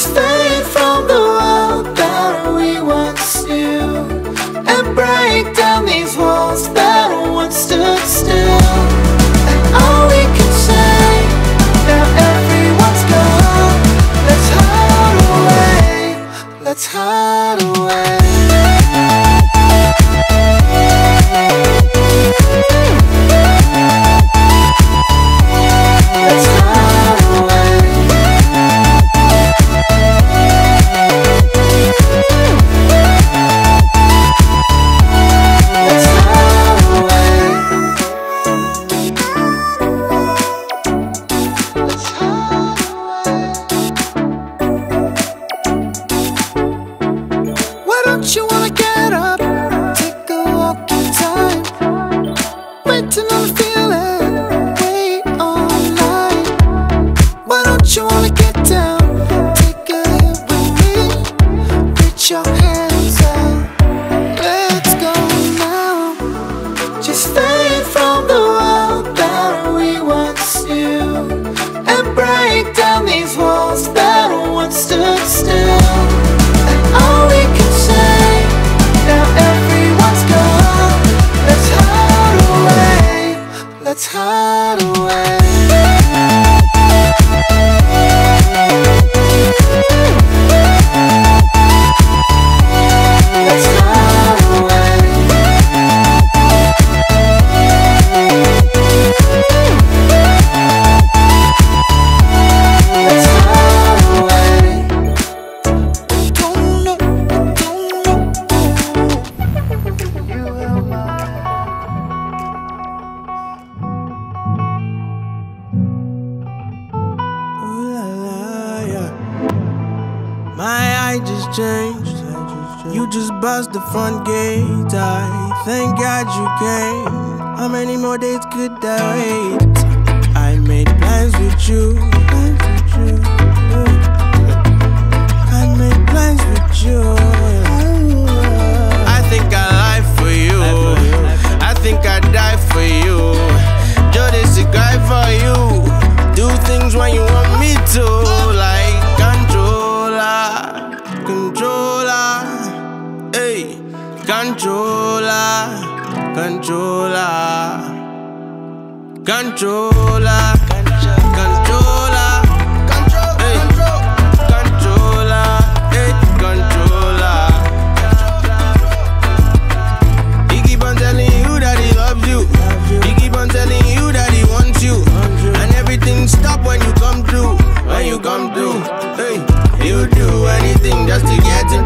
Just fade from the world that we once knew, and break down these walls that once stood still. And all we can say, now everyone's gone. Let's hide away, let's hide away. Don't you wanna get up, take a walk in time, waiting on the feeling, wait online. Why don't you wanna get down, take a hit with me, reach your hands out, let's go now. Just fade from the world that we once knew, and break down these walls that once stood still. And all we can say, now everyone's gone. Let's hide away, let's hide away. Let's hide away. Let's hide away. My eye just changed. You just bust the front gate. I thank God you came. How many more days could I wait? I made plans with you. I made plans with you. I think I lie for you. I think I die for you. Just a guy for you. Do things when you want me to, like controller, hey, controller, controller, controller, controller, hey, controller, hey, controller. He keep on telling you that he loves you. He keep on telling you that he wants you, and everything stop when you come through. When you come through, hey. You do anything just to get to